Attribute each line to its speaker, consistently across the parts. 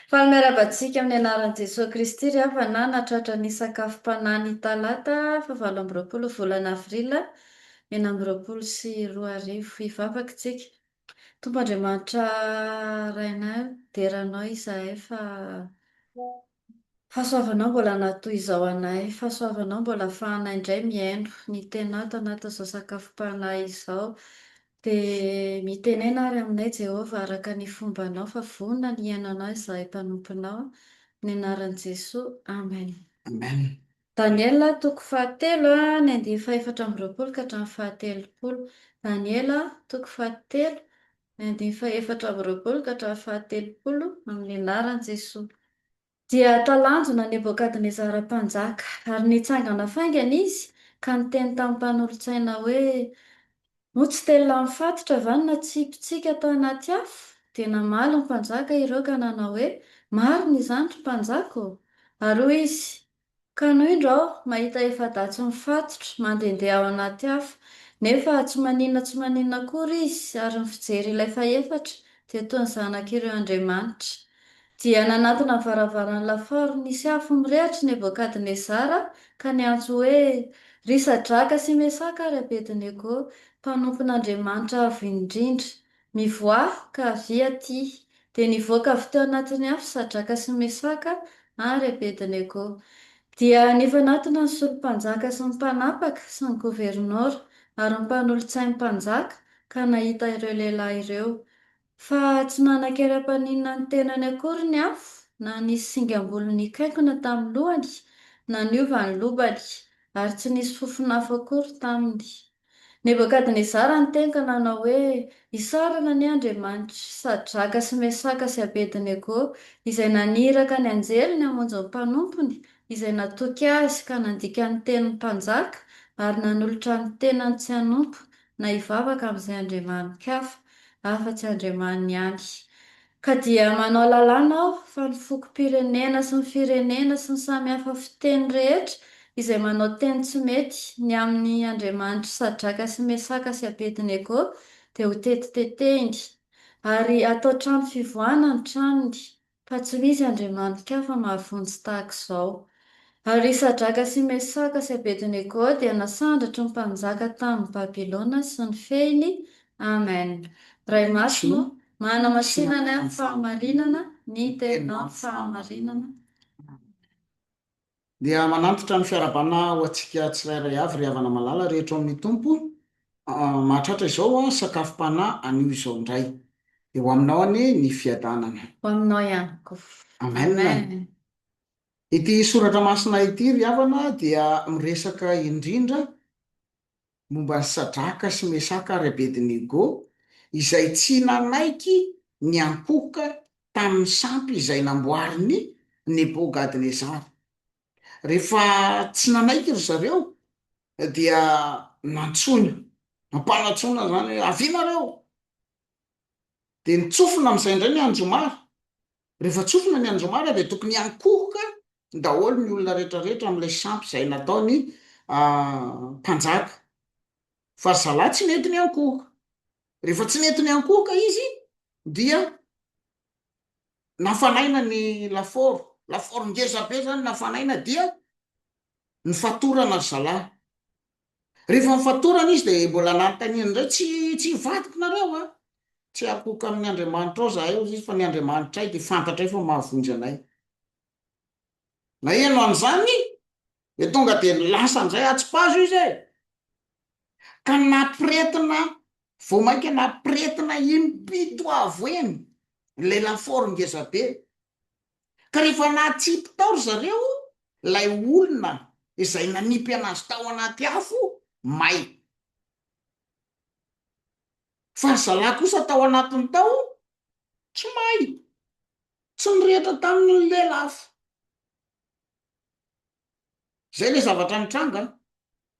Speaker 1: Falmerabantsika amin'ny anaran'i Jesosy Kristy ry havana natratra ny sakafom-panahy ny talata fa 27 volana avrila 2024 hivavaka tsika. Tomban'Andriamanitra rainay deranao izahay fahasoavanao mbola natoy izao anay, fahasoavanao mbola ahafahanay indray mihaino ny tenao tanaty izao sakafom-panahy izao. Dia mitenena ary aminay Jehovah araka ny fombanao fa vonona ny iainanao izahay mpanomponao ny anaran'i Jesosy. Amen.
Speaker 2: Amen.
Speaker 1: Daniela toko fahatelo ny andiny fahaefatra amby roapolo ka hatramin'ny fahatelopolo. Daniela toko fahatelo ny andiny fahaefatra amby roapolo ka hatramin'ny fahatelopolo amin'ny anaran'i Jesosy. Dia talanjona Nebokadnezara mpanjaka ary nitsangana faingana izy ka niteny tamin'ny mpanolontsaina hoe no tsy telona mifatotra va ny natsipitsika tao anaty afo? Dia namaly ny mpanjaka ireo ka nanao hoe marina izany ry mpanjaka. Ary hoy izy, ka noho indro aho mahita efa-datsy mifatotra mandehandeha ao anaty afo, nefa tsy maninona akory izy ary ny fijery ilay faefatra dia toy ny zanak'ireo Andriamanitra. Dia nanatona ny varavaran'ny lafaoro nisy afo mirehatra Nebokadnezara ka niantso hoe ry Sadraka sy Mesaka ary Abedinego, mpanompon'Andriamanitra avo indrindra, mivoaha ka avy aty. Dia nivoaka avy teo anatin'ny afo Sadraka sy Mesaka ary Abedinego. Dia nifanatona ny solompanjaka sy ny mpanapaka sy ny governora ary ny mpanolontsain'ny mpanjaka ka nahita ireo lehilahy ireo. Fa tsy nanakera-paninona ny tenany akory ny afo, na nisy singam-bolony kaikona tamin'ny lohany, na niova ny lobany, ary tsy nisy fofona akory taminy. Nebokadnezara niteny ka nanao hoe isarana ny Andriamanitra Sadraka sy Mesaka sy Abedinego izay naniraka ny anjeliny hamonjy ny mpanompony, izay natoky azy ka nandika ny tenin'ny mpanjaka ary nanolotra ny tenany tsy hanompo na hivavaka amin'izay andriamanin-kafa afa-tsy andriamaniny ihany. Ka dia manao lalàna aho fa ny fokom-pirenena sy ny firenena sy ny samy hafa fiteny rehetra izay manao teny tsy mety ny amin'ny Andriamanitra Sadraka sy Mesaka sy Abedinego dia ho tetitetehiny ary atao trano fivoahana ny tranony, fa tsy misy andriamanin-kafa mahavonjy tahaka izao. Ary Sadraka sy Mesaka sy Abedinego dia nasandratry ny mpanjaka tamin'ny Babilôna sy ny fehiny. Amen. Ray masino mana masinana amin'ny fahamarinana ny tenao fahamarinana.
Speaker 2: Dia manantitra ny fiarabana ho antsika tsirairay avy ry havana malala rehetra amin'ny tompo. Mahatratra izao sakafom-panahy anio izao indray. Eo aminao any ny fiadanana.
Speaker 1: Ho aminao ihany koa.
Speaker 2: Amen. Ity soratra masina ity ry havana dia miresaka indrindra momba ny Sadraka sy Mesaka ary Abedinego izay tsy nanaiky ny ankoka tamin'ny sampy izay namboariny Nebokadnezara. Rehefa tsy nanaiky ry zareo dia nantsoina, nampanatsoina zany avinareo. Dia nitsofina amin'izay indray ny andromara. Rehefa tsofina ny andromara dia tokony ankoka daholo ny olona rehetrarehetra amin'ilay sampy izay nataony mpanjaka. Fa zalahy tsy nety ny ankoka. Rehefa tsy nety ny ankoka izy dia nafanaina ny lafaoro ngezabe zany nafanaina dia nifatorana zalahy. Rehefa nifatorana izy dia mbola nanontaniana indray tsy hivadika nareo tsy akoka amin'ny Andriamanitra ao zahay izy fa ny Andriamanitra ay dia fantatray fa mahavonjy anay. Na eno an'izany dia tonga dia lasa an'izay atsipazo izy ka nampiretina vomaika nampiretina impito avo eny ilay lafaoro ngezabe. Ka rehefa natsipy tao ry zareo lay olona izay nanipy anazy tao anaty afo may. Fa zalahy kosa tao anatiny tao tsy may, tsy nirehitra tamin'ny lelafo. Zay le zavatra nitranga.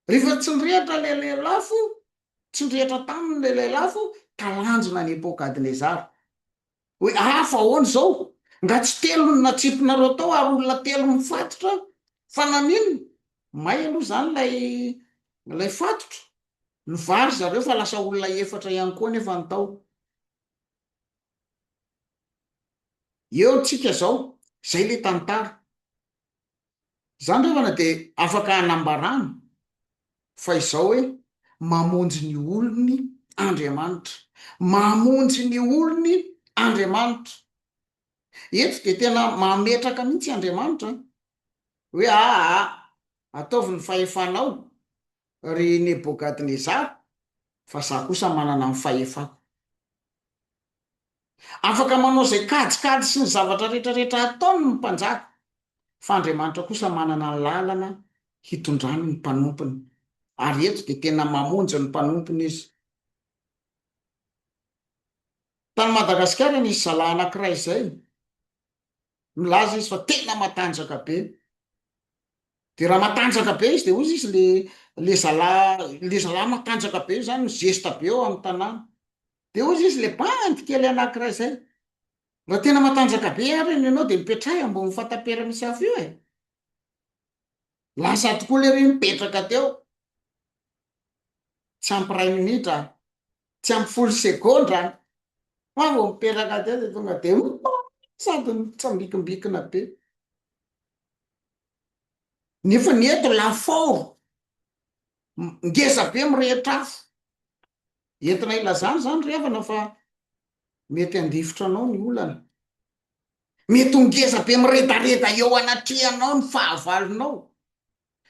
Speaker 2: Rehefa tsy nirehitra le lelafo, tsy nirehitra taminy le lelafo, talanjona Nebokadnezara hoe fa ahoana izao, nga tsy telo no natsipinareo tao ary olona telo mifatotra fa naninona? May aloha zany lay fatotra. Nivary zareo fa lasa olona efatra ihany koa nefa ny tao. eo tsika zao zay le tantara zany revana de afaka hanambarana fa izao hoe mamonjy ny olony Andriamanitra, mamonjy ny olony Andriamanitra. Eto de tena mametraka mihitsy Andriamanitra hoe aa ataovy ny fahefanao ry Nebokadnezara fa za kosa manana ny fahefako. Afaka manao zay kajikajy sy ny zavatra rehetrarehetra ataony ny mpanjaka fa Andriamanitra kosa manana ny lalana hitondrany ny mpanompony, ary eto de tena mamonjy ny mpanompony izy. Tany Madagasikara nisy zalahy anankiray izay milaza izy fa tena matanjaka be, de raha matanjaka be izy de ozy izy le zalahy matanjaka be zany zesta be eo amin'ny tanàna, de ozy izy le bandy kely anankiray zay, raha tena matanjaka be ary iny ianao de mipetrahy ambony fatapera misy afo io lasa tokoa le ry mipetraka teo, tsy ampy ray minitra, tsy ampy folo segondra fa vo mipetraka teo de tonga de sady mitsambikimbikina be. Nefa ny eto lafaoro ngeza be mirehitra afo, entina ilazany zany revana fa mety handifotra anao ny olana, mety ngeza be miredareda eo anatrehanao ny fahavalonao.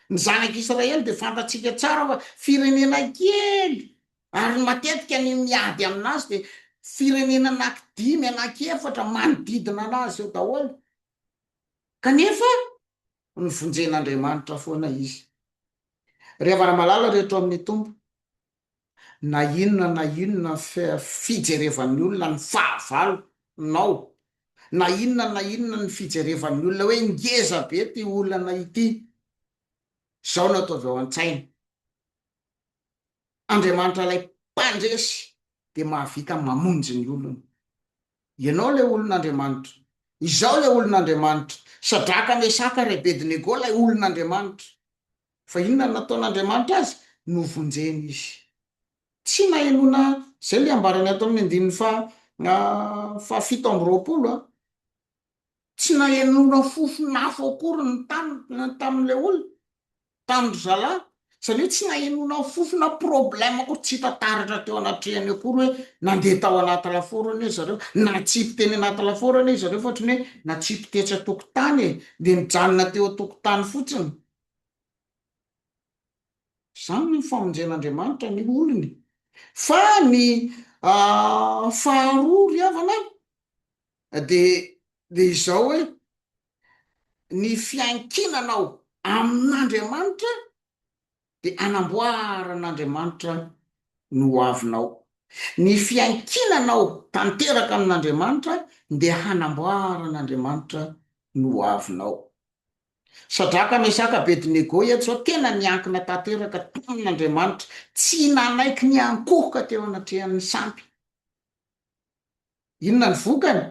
Speaker 2: Ny zanak'Israely de fantatsika tsara fa firenena kely ary matetika ny miady aminazy de firenena anankidimy anankefatra manodidina anazy eo daholo, kanefa ny vonjen'Andriamanitra foana izy. Revana malala rehetra amin'ny tombo, na inona fijerevan'ny olona ny fahavalo nao, na inona ny fijerevan'ny olona hoe ngeza be ty olana ity, zao no ataovy ao an-tsaina. Andriamanitra ilay mpandresy de mahavita mamonjy ny olona. Ianao le olon'Andriamanitra, izao le olon'Andriamanitra, Sadraka, Mesaka ry Abednego lay olon'Andriamanitra, fa inona no nataon'Andriamanitra azy? Novonjeny izy. Tsy nahenona zay le ambarany ato amin'ny andininy fahafito amby roapolo tsy nahenona fofonafo akory ny tamin'le olona, tamin'ny zalahy, satria tsy nahenona fofona problème akory, tsy tantaratra teo anatrehany akory hoe nandeha tao anaty lafaoro anie zareo, na tsipy teny anaty lafaoro anie zareo, fa ohatrany hoe na tsipy tetra tokotany de mijanona teo tokotany fotsiny. Zany ny famonjen'Andriamanitra ny olony. Fa ny faharoa ry havana de izao hoe ny fiankinanao amin'Andriamanitra de anamboaran'Andriamanitra no hoavinao. Ny fiankinanao tanteraka amin'Andriamanitra de hanamboaran'Andriamanitra no hoavinao. Sadraka, Mesaka, Abednego eto zao tena niankina tanteraka tamin'Andriamanitra, tsy nanaiky niankohoka teo anatrehan'ny sampy. Inona ny vokany?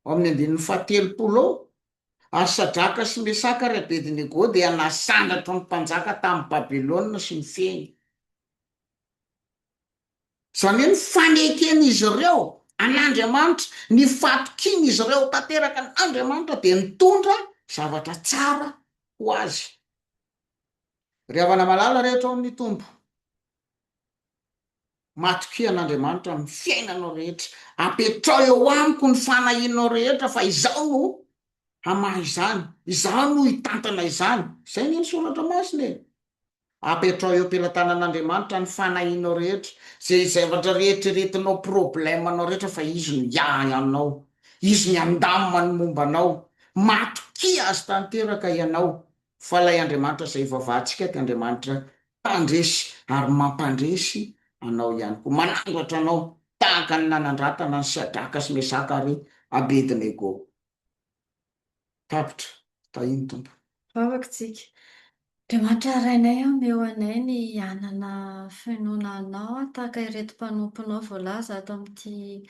Speaker 2: Ao amin'ny andininy fahatelopolo ary Sadraka sy Mesaka ry Abednego dia nasandratry ny mpanjaka tamin'ny Babilôna sy ny feny. Zany hoe ny faneken'izy ireo an'Andriamanitra, ny fatokian'izy ireo tanteraka an'Andriamanitra de nitondra zavatra tsara ho azy. Ry havana malala rehetra ao amin'ny tombo, matokia an'Andriamanitra amin'ny fiainanao rehetra, apetrao eo amiko ny fanahinao rehetra fa izao no hamaha izany, izao no hitantana izany. Zay ny soratra masina e. Apetrao eo am-pelatanan'Andriamanitra ny fanahinao rehetra, zay zavatra rehetrarehetinao problemanao rehetra fa izy no hiahy anao, izy ny andamina ny mombanao, matokia azy tanteraka ianao. Fa lay Andriamanitra zay ivavahantsika ty Andriamanitra mpandresy ary mampandresy anao ihany koa, manandratra anao tahaka ny nanandratana ny Sadraka sy Mesaka ary Abednego. Tapitra, tahiny tompo.
Speaker 1: Vavaka tsika. Andriamanitra rainay meo anay ny anana finoana anao tahaka ireto mpanomponao voalaza ato amin'ity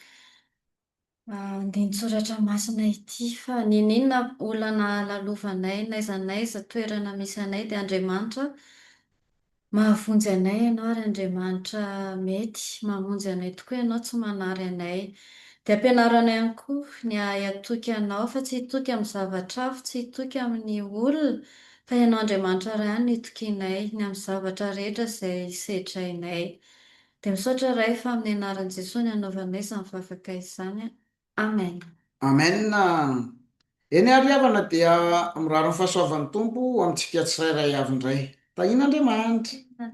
Speaker 1: andinin-tsoratra masina ity, fa ninona olana lalovanay n'aiza n'aiza toerana misy anay dia Andriamanitra mahavonjy anay ianao ary Andriamanitra mety mamonjy anay tokoa ianao, tsy manary anay Dia ampianarana ihany koa ny hatoky anao fa tsy hitoky amin'ny zavatra hafa, tsy hitoky amin'ny olona, fa ianao Andriamanitra iray ihany no hitokianay ny amin'ny zavatra rehetra izay sedrainay. Dia misaotra iray fa amin'ny anaran'i Jesosy no anaovanay izany vavaka izany. Amen.
Speaker 2: Amenna. Eny ary havana dia miraro ny fahasoavan'ny tompo amintsika tsirairay avy indray. Tahiana Andriamanitra.